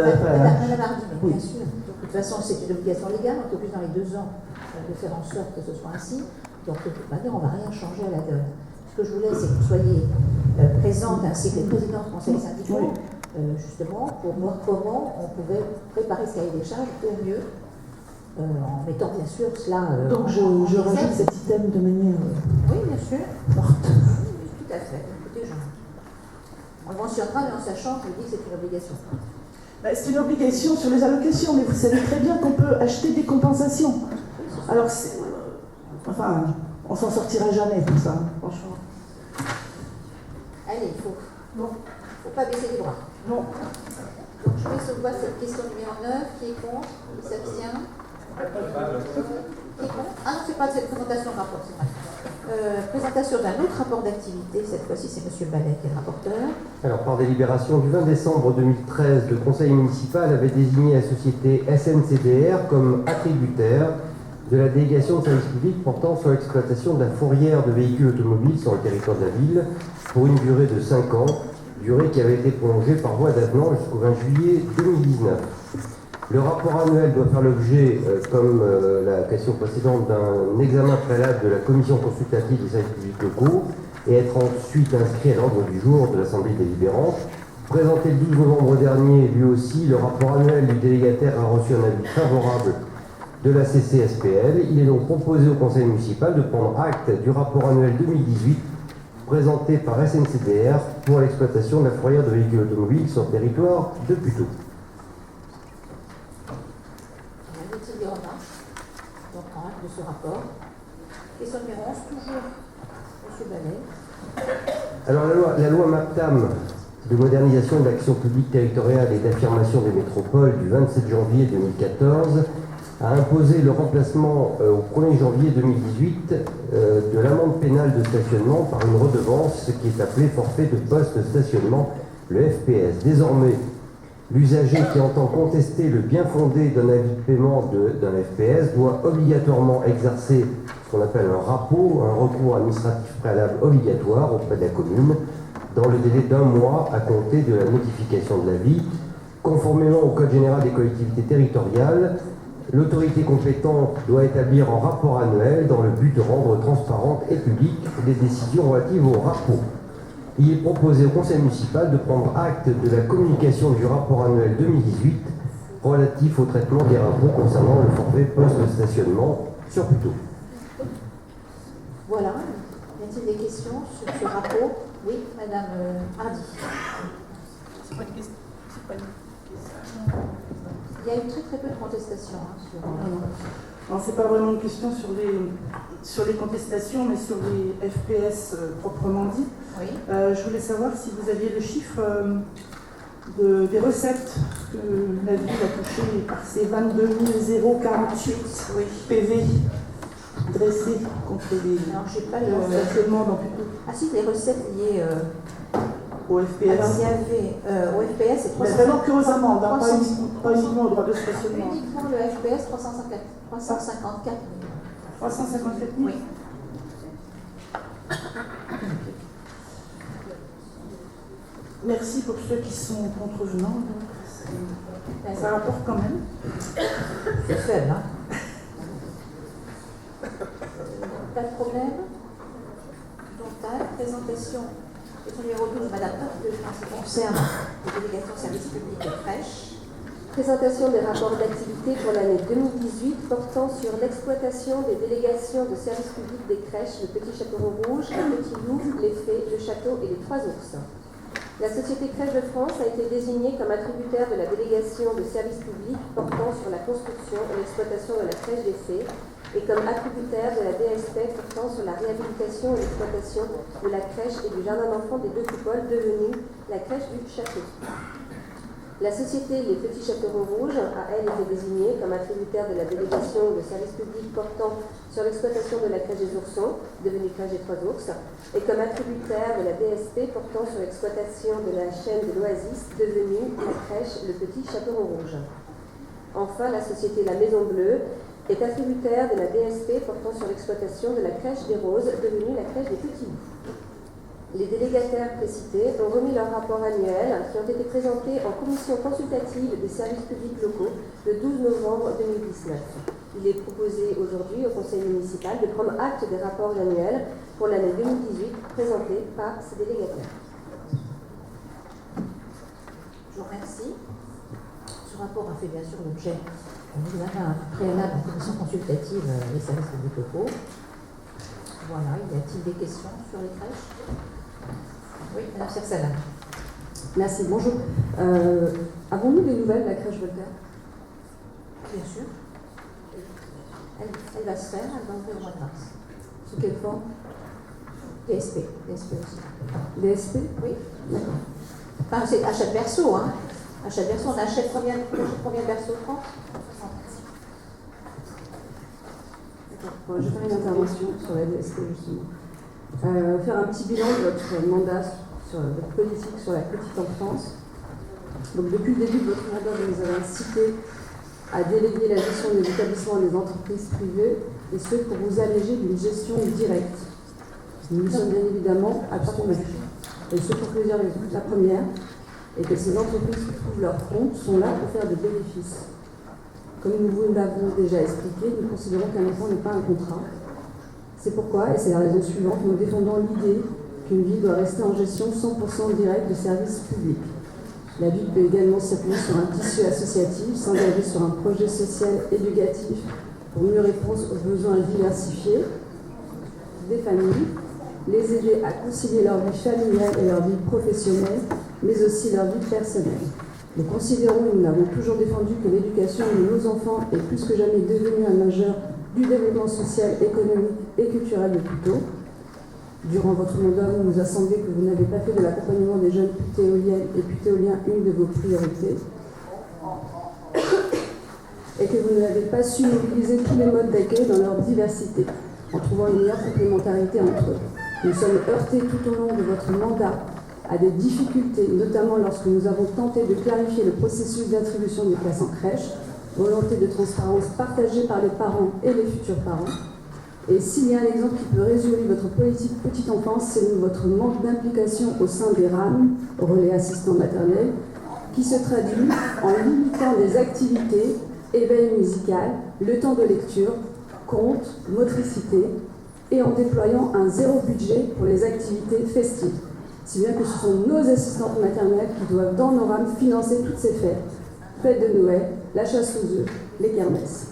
Madame Hardy, mais bien sûr. Donc, de toute façon, c'est une obligation légale. On est obligé dans les 2 ans de faire en sorte que ce soit ainsi. Donc, on ne va rien changer à la donne. Ce que je voulais, c'est que vous soyez présente ainsi que les présidents du conseil syndical, justement, pour voir comment on pouvait préparer ce cahier des charges au mieux, en mettant bien sûr cela. Donc, je rajoute cet item de manière. Oui, bien sûr. Forte. Oui, tout à fait. Écoutez, on le mentionnera, mais en sachant, je vous dis que c'est une obligation. C'est une obligation sur les allocations, mais vous savez très bien qu'on peut acheter des compensations. Alors, enfin, on s'en sortira jamais tout ça, franchement. Allez, il faut pas baisser les bras. Non. Donc je mets sur voie cette question numéro 9, qui est contre, qui s'abstient. Qui est contre. Ah non, c'est pas de cette présentation de rapport, c'est vrai. Présentation d'un autre rapport d'activité, cette fois-ci c'est M. Ballet qui est le rapporteur. Alors, par délibération du 20 décembre 2013, le conseil municipal avait désigné la société SNCDR comme attributaire de la délégation de service public portant sur l'exploitation de la fourrière de véhicules automobiles sur le territoire de la ville pour une durée de 5 ans, durée qui avait été prolongée par voie d'avenant jusqu'au 20 juillet 2019. Le rapport annuel doit faire l'objet, comme la question précédente, d'un examen préalable de la commission consultative des services publics locaux et être ensuite inscrit à l'ordre du jour de l'Assemblée délibérante. Présenté le 12 novembre dernier, lui aussi, le rapport annuel du délégataire a reçu un avis favorable de la CCSPL. Il est donc proposé au conseil municipal de prendre acte du rapport annuel 2018 présenté par SNCDR pour l'exploitation de la fourrière de véhicules automobiles sur le territoire de Puteaux. Des remarques, donc en acte de ce rapport. Question numéro 11, toujours M. Ballet. Alors la loi MAPTAM de modernisation de l'action publique territoriale et d'affirmation des métropoles du 27 janvier 2014 a imposé le remplacement au 1er janvier 2018 de l'amende pénale de stationnement par une redevance qui est appelée forfait de poste-stationnement, le FPS. Désormais, l'usager qui entend contester le bien fondé d'un avis de paiement d'un FPS doit obligatoirement exercer ce qu'on appelle un RAPO, un recours administratif préalable obligatoire auprès de la commune, dans le délai d'1 mois à compter de la notification de l'avis. Conformément au Code général des collectivités territoriales, l'autorité compétente doit établir un rapport annuel dans le but de rendre transparentes et publiques les décisions relatives au RAPO. Il est proposé au conseil municipal de prendre acte de la communication du rapport annuel 2018 relatif au traitement des rapports concernant le forfait poste-stationnement sur Puteaux. Voilà. Y a-t-il des questions sur ce rapport? Oui, Madame Hardy. C'est pas une question. Il y a eu très peu de contestations sur. Non, c'est pas vraiment une question sur les contestations, mais sur les FPS proprement dit. Oui. Je voulais savoir si vous aviez le chiffre des recettes que la ville a touchées par ces 22 048 PV dressés contre les stationnements dans Puteaux. Ah si, les recettes liées au FPS. Alors il y avait au FPS, c'est 354. Mais vraiment que aux amendes, pas uniquement au droit de stationnement. Uniquement le FPS 354 000. 354 000 Oui. Merci pour ceux qui sont contrevenants. Ça rapporte quand même. C'est faible, hein. Pas de problème. Donc, présentation. Question numéro 12, Madame Hardy, en ce qui concerne les délégations services publics de crèches. Présentation des rapports d'activité pour l'année 2018 portant sur l'exploitation des délégations de services publics des crèches, le Petit Châteauroux Rouge, le Petit Louvre, les Fées, le Château et les Trois Ours. La Société Crèche de France a été désignée comme attributaire de la délégation de services publics portant sur la construction et l'exploitation de la crèche des Fées et comme attributaire de la DSP portant sur la réhabilitation et l'exploitation de la crèche et du jardin d'enfants des Deux Coupoles devenue la crèche du Château. La société Les Petits Châteauroux Rouges a, elle, été désignée comme attributaire de la délégation de services publics portant sur l'exploitation de la crèche des Oursons, devenue crèche des Trois Ours, et comme attributaire de la DSP portant sur l'exploitation de la chaîne de l'Oasis, devenue la crèche Le Petit Châteauroux Rouge. Enfin, la société La Maison Bleue est attributaire de la DSP portant sur l'exploitation de la crèche des Roses, devenue la crèche des Petits Loups. Les délégataires précités ont remis leur rapport annuel qui ont été présentés en commission consultative des services publics locaux le 12 novembre 2019. Il est proposé aujourd'hui au conseil municipal de prendre acte des rapports annuels pour l'année 2018 présentés par ces délégataires. Je vous remercie. Ce rapport a fait bien sûr l'objet d'un examen préalable en commission consultative des services publics locaux. Voilà, y a-t-il des questions sur les crèches? Oui, Madame Sirsala. Merci, bonjour. Avons-nous des nouvelles de la crèche Voltaire? Bien sûr. Elle va se faire, elle va ouvrir au mois de mars. Sous quelle forme? DSP. DSP aussi. DSP? Oui. D'accord. Enfin, c'est achat de berceau, hein. Achat de berceau, on achète combien de berceaux? 30? Bon, je vais faire une intervention sur la DSP justement. Faire un petit bilan de votre mandat sur votre politique sur la petite enfance. Donc depuis le début de votre mandat, vous nous avez incité à déléguer la gestion des établissements à des entreprises privées, et ce pour vous alléger d'une gestion directe. Nous nous sommes bien évidemment abstenus. Et ce pour plusieurs raisons. La première est que ces entreprises qui trouvent leur compte sont là pour faire des bénéfices. Comme nous vous l'avons déjà expliqué, nous considérons qu'un enfant n'est pas un contrat. C'est pourquoi, et c'est la raison suivante, nous défendons l'idée qu'une ville doit rester en gestion 100% directe de services publics. La ville peut également s'appuyer sur un tissu associatif, s'engager sur un projet social éducatif pour mieux répondre aux besoins diversifiés des familles, les aider à concilier leur vie familiale et leur vie professionnelle, mais aussi leur vie personnelle. Nous considérons, et nous l'avons toujours défendu, que l'éducation de nos enfants est plus que jamais devenue un majeur du développement social, économique et culturel de plus tôt. Durant votre mandat, il nous a semblé que vous n'avez pas fait de l'accompagnement des jeunes putéoliennes et putéoliens une de vos priorités, et que vous n'avez pas su mobiliser tous les modes d'accueil dans leur diversité, en trouvant une meilleure complémentarité entre eux. Nous sommes heurtés tout au long de votre mandat à des difficultés, notamment lorsque nous avons tenté de clarifier le processus d'attribution des places en crèche, volonté de transparence partagée par les parents et les futurs parents. Et s'il y a un exemple qui peut résumer votre politique petite enfance, c'est votre manque d'implication au sein des RAM, relais assistants maternels, qui se traduit en limitant les activités, éveil musical, le temps de lecture, contes, motricité, et en déployant un zéro budget pour les activités festives. Si bien que ce sont nos assistantes maternelles qui doivent dans nos rames financer toutes ces fêtes. Fêtes de Noël, la chasse aux œufs, les kermesses.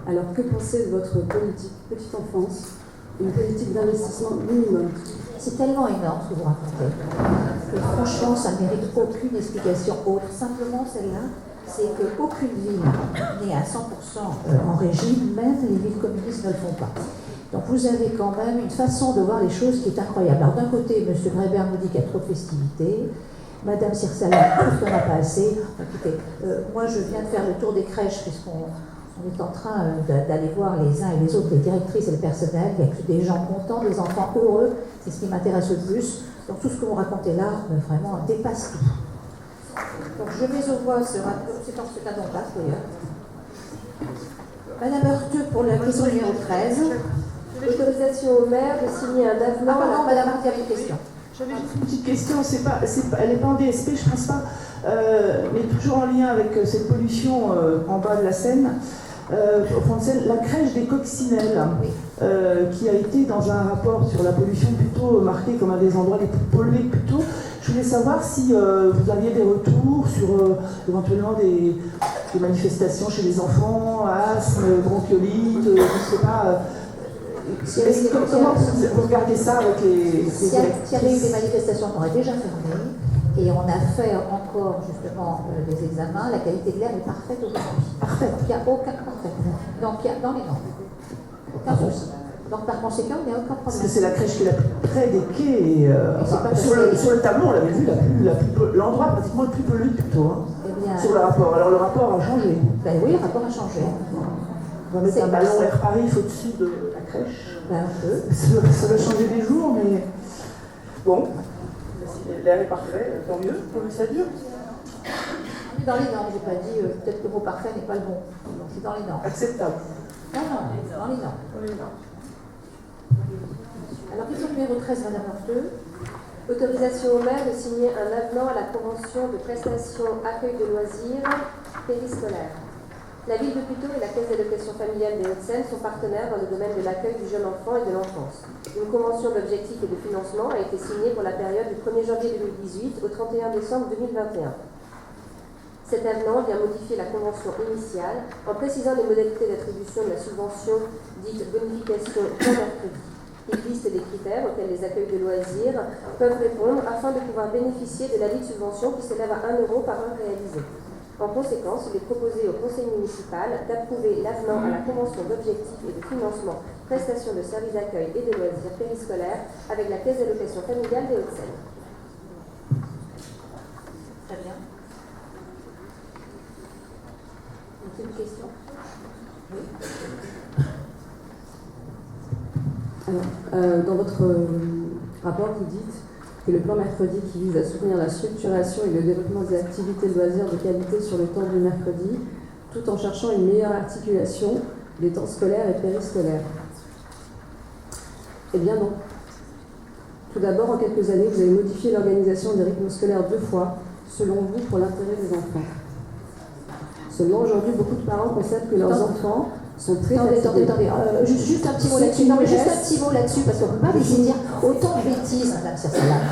Alors que pensez de votre politique petite enfance, une politique d'investissement minimum? C'est tellement énorme ce que vous racontez que franchement ça ne mérite aucune explication autre. Simplement celle-là, c'est qu'aucune ville n'est à 100% en régime, même les villes communistes ne le font pas. Donc vous avez quand même une façon de voir les choses qui est incroyable. Alors d'un côté, M. Breber nous dit qu'il y a trop de festivités. Madame Sirsala trouve qu'il n'y en a pas assez. Écoutez, moi je viens de faire le tour des crèches puisqu'on est en train d'aller voir les uns et les autres, les directrices et le personnel. Il y a que des gens contents, des enfants heureux. C'est ce qui m'intéresse le plus. Donc tout ce que vous racontez là, vraiment dépasse tout. Donc je mets au voie ce rapport. C'est un don là d'ailleurs. Madame Heurteux pour la question numéro 13. Autorisation au maire de signer un avenant. Ah pardon, Madame Heurteux avait une question. J'avais juste une petite question, elle n'est pas en DSP, je pense pas, mais toujours en lien avec cette pollution en bas de la Seine, au fond de Seine, la crèche des Coccinelles, qui a été dans un rapport sur la pollution plutôt marqué comme un des endroits les plus pollués plutôt. Je voulais savoir si vous aviez des retours sur éventuellement des manifestations chez les enfants, asthme, bronchiolite, je ne sais pas. Comment vous regardez ça avec les S'il y avait eu des manifestations, on aurait déjà fermé. Et on a fait encore justement des examens. La qualité de l'air est parfaite aujourd'hui. Parfait. Donc il n'y a aucun parfait. Donc il y a dans les normes. Aucun souci. Donc par conséquent, il n'y a aucun problème. Parce que c'est la crèche qui est la plus près des quais. Sur le tableau, on l'avait vu, l'endroit pratiquement le plus pollué plutôt. Hein, bien, sur le rapport. Alors le rapport a changé. Ben oui, le rapport a changé. On va mettre un ballon Air Paris au-dessus de la crèche. Ben, on peut. Ça va changer des jours, mais bon. L'air est parfait, tant mieux, pourvu que ça dure. On est dans les normes, je n'ai pas dit, peut-être que le mot parfait n'est pas le bon. Donc c'est dans les normes. Acceptable. Non, dans les normes. Alors, question numéro 13, Madame Heurteux. Autorisation au maire de signer un avenant à la convention de prestation accueil de loisirs périscolaire. La ville de Puteaux et la Caisse d'allocation familiale des Hauts-de-Seine sont partenaires dans le domaine de l'accueil du jeune enfant et de l'enfance. Une convention d'objectifs et de financement a été signée pour la période du 1er janvier 2018 au 31 décembre 2021. Cet avenant vient modifier la convention initiale en précisant les modalités d'attribution de la subvention dite bonification pour mercredi. Il liste les critères auxquels les accueils de loisirs peuvent répondre afin de pouvoir bénéficier de la ladite subvention qui s'élève à 1 € par heure réalisée. En conséquence, il est proposé au conseil municipal d'approuver l'avenant à la convention d'objectifs et de financement, prestation de services d'accueil et de loisirs périscolaires avec la Caisse d'allocation familiale des Hauts-de-Seine. Très bien. Une question? Oui. Alors, dans votre rapport, vous dites que le plan mercredi qui vise à soutenir la structuration et le développement des activités de loisirs de qualité sur le temps du mercredi, tout en cherchant une meilleure articulation des temps scolaires et périscolaires. Eh bien non. Tout d'abord, en quelques années, vous avez modifié l'organisation des rythmes scolaires 2 fois, selon vous, pour l'intérêt des enfants. Seulement, aujourd'hui, beaucoup de parents constatent que leurs enfants sont très fatigués. Attendez. Juste un petit mot là-dessus. Non, mais juste un petit mot là-dessus, parce qu'on ne peut pas laisser dire autant de bêtises, madame Sersalade.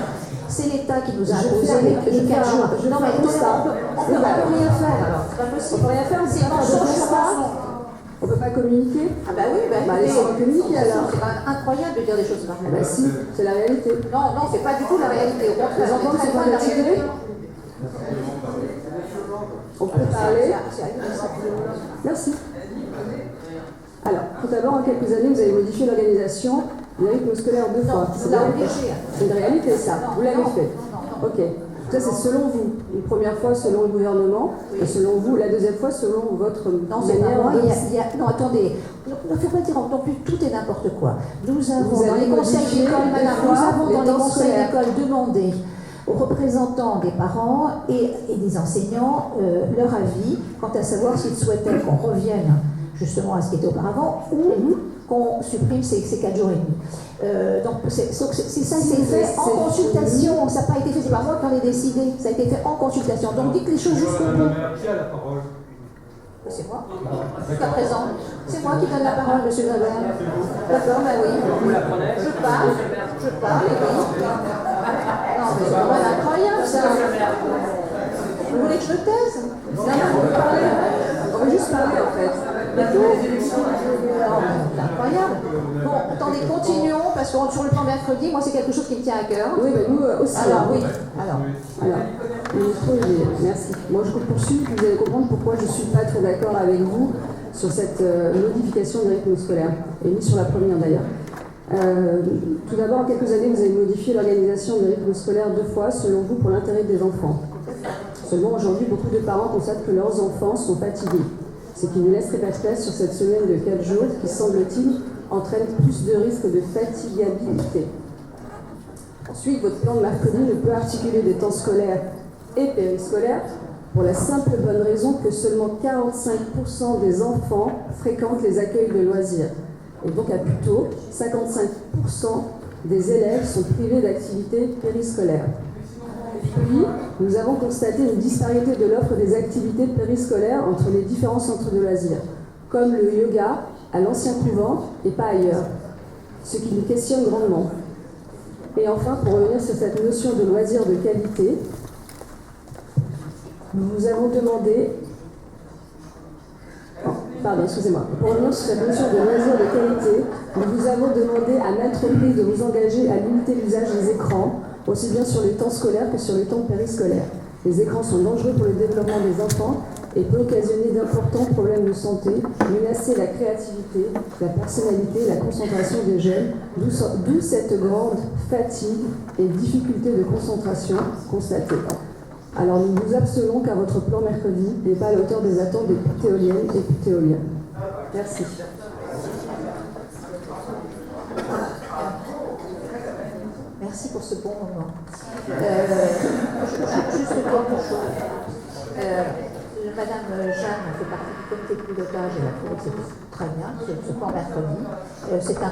C'est l'État qui nous a imposé les 4 jours. Non, mais on ne peut rien faire alors. C'est pas possible. On peut rien faire, c'est un changement. On ne peut pas communiquer. Ah bah oui, laissez-moi communiquer alors. C'est quand même incroyable de dire des choses pareilles. Ah bah si, c'est la réalité. Non, c'est pas du tout la réalité. Au contraire, Les enfants ne sont pas fatigués. On peut parler. Merci. Alors, tout d'abord, en quelques années, vous avez modifié l'organisation du rythme scolaire 2 fois. C'est une réalité, ça. Vous l'avez fait. Ok. Ça, c'est selon vous. Une première fois, selon le gouvernement, et selon vous, la deuxième fois, selon votre manière de... Non, attendez. Il ne faut pas dire non plus tout et n'importe quoi. Nous avons Vous dans avez les conseils modifié d'école, madame, nous avons les dans les temps conseils scolaires. d'école demandé aux représentants des parents et des enseignants leur avis quant à savoir s'ils souhaitaient qu'on revienne justement à ce qui était auparavant ou qu'on supprime ces 4 jours et demi. Donc c'est ça, c'est fait en consultation, ça n'a pas été fait, c'est pas moi qui en ai décidé, ça a été fait en consultation. Donc dites les choses jusqu'au bout. Qui a la parole? C'est moi, jusqu'à présent. C'est moi qui donne la parole, monsieur Weber. D'accord, ben oui. Je parle, et oui. Non, mais c'est vraiment incroyable ça. Vous voulez que je me taise? Non, on veut juste parler en fait. C'est incroyable. Bon, attendez, continuons, parce que sur le plan mercredi, moi c'est quelque chose qui me tient à cœur. Oui, mais nous aussi. Alors, oui. Alors, merci. Moi, je poursuis, vous allez comprendre pourquoi je ne suis pas très d'accord avec vous sur cette modification du rythme scolaire, et ni sur la première d'ailleurs. Tout d'abord, en quelques années, vous avez modifié l'organisation du rythme scolaire 2 fois, selon vous, pour l'intérêt des enfants. Seulement, aujourd'hui, beaucoup de parents constatent que leurs enfants sont fatigués. Ce qui ne laisserait pas de place sur cette semaine de 4 jours qui, semble-t-il, entraîne plus de risques de fatigabilité. Ensuite, votre plan de mercredi ne peut articuler des temps scolaires et périscolaires pour la simple bonne raison que seulement 45% des enfants fréquentent les accueils de loisirs. Et donc, à Puteaux, 55% des élèves sont privés d'activités périscolaires. Puis, nous avons constaté une disparité de l'offre des activités périscolaires entre les différents centres de loisirs, comme le yoga à l'ancien couvent et pas ailleurs, ce qui nous questionne grandement. Et enfin, pour revenir sur cette notion de loisirs de qualité, nous vous avons demandé... Pour revenir sur cette notion de loisirs de qualité, nous vous avons demandé à maintes reprises de vous engager à limiter l'usage des écrans, aussi bien sur les temps scolaires que sur les temps périscolaires. Les écrans sont dangereux pour le développement des enfants et peuvent occasionner d'importants problèmes de santé, menacer la créativité, la personnalité, la concentration des jeunes, d'où cette grande fatigue et difficulté de concentration constatée. Alors nous vous abstenons car votre plan mercredi n'est pas à la hauteur des attentes des putéoliennes et putéoliens. Merci. merci pour ce bon moment. Juste une autre chose. Madame Jeanne fait partie du comité de pilotage et la trouve que c'est très bien, ce plan mercredi. C'est un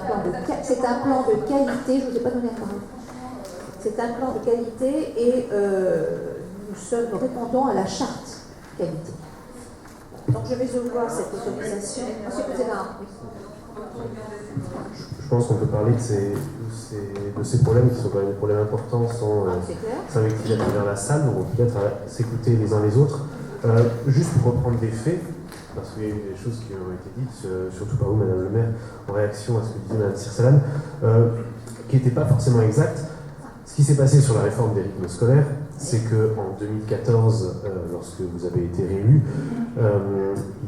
plan de qualité, je ne vous ai pas donné la parole. C'est un plan de qualité et nous répondons à la charte qualité. Donc je vais ouvrir cette autorisation. Monsieur le Président, oui. Je pense qu'on peut parler de ces problèmes qui sont quand même des problèmes importants sans s'invectiver à travers la salle, ou peut-être à s'écouter les uns les autres. Juste pour reprendre des faits, parce qu'il y a eu des choses qui ont été dites, surtout par vous, Madame le maire, en réaction à ce que disait Madame Sirsalan, qui n'étaient pas forcément exactes. Ce qui s'est passé sur la réforme des rythmes scolaires, c'est qu'en 2014, lorsque vous avez été réélu,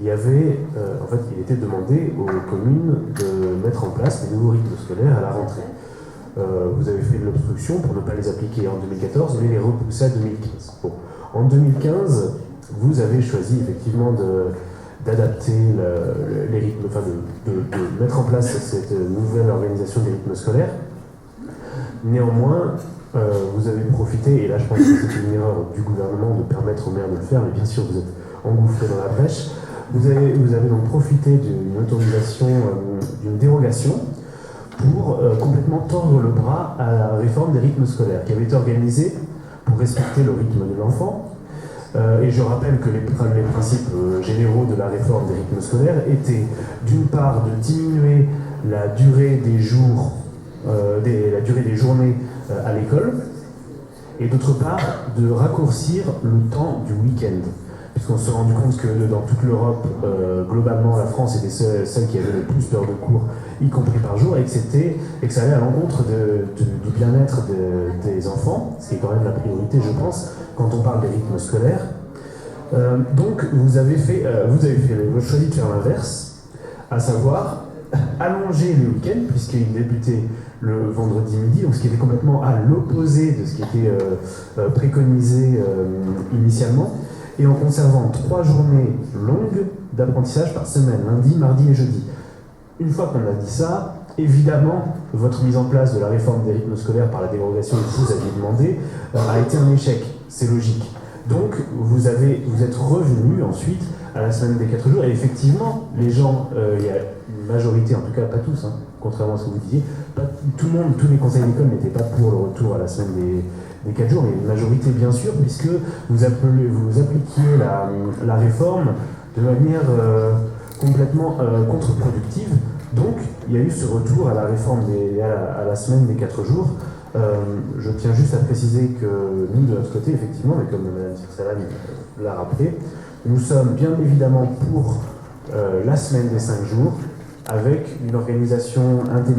il y avait, il était demandé aux communes de mettre en place des nouveaux rythmes scolaires à la rentrée. Vous avez fait de l'obstruction pour ne pas les appliquer en 2014, mais les repousser à 2015. Bon. En 2015, vous avez choisi effectivement d'adapter les rythmes, de mettre en place cette nouvelle organisation des rythmes scolaires. Néanmoins, vous avez profité, et là je pense que c'est une erreur du gouvernement de permettre aux maires de le faire, mais bien sûr vous êtes engouffré dans la brèche, vous avez donc profité d'une autorisation, d'une dérogation pour complètement tordre le bras à la réforme des rythmes scolaires qui avait été organisée pour respecter le rythme de l'enfant. Et je rappelle que les principes généraux de la réforme des rythmes scolaires étaient d'une part de diminuer la durée des jours, la durée des journées à l'école, et d'autre part de raccourcir le temps du week-end. Puisqu'on s'est rendu compte que dans toute l'Europe, globalement, la France était celle qui avait le plus d'heures de cours, y compris par jour, et que ça allait à l'encontre du bien-être des enfants, ce qui est quand même la priorité, je pense, quand on parle des rythmes scolaires. Donc, vous avez choisi de faire l'inverse, à savoir allonger le week-end, puisqu'il débutait le vendredi midi, donc ce qui était complètement à l'opposé de ce qui était préconisé initialement, et en conservant 3 journées longues d'apprentissage par semaine, lundi, mardi et jeudi. Une fois qu'on a dit ça, évidemment, votre mise en place de la réforme des rythmes scolaires par la dérogation que vous aviez demandé a été un échec, c'est logique. Donc, vous êtes revenu ensuite à la semaine des 4 jours, et effectivement, les gens, il y a une majorité, en tout cas pas tous, hein, contrairement à ce que vous disiez, tout le monde, tous les conseils d'école n'étaient pas pour le retour à la semaine des 4 jours, mais une majorité bien sûr, puisque vous appliquiez la réforme de manière complètement contre-productive. Donc, il y a eu ce retour à la réforme à la semaine des 4 jours. Je tiens juste à préciser que nous, de notre côté, effectivement, mais comme Mme Sirsalan l'a rappelé, nous sommes bien évidemment pour la semaine des 5 jours, avec une organisation intelligente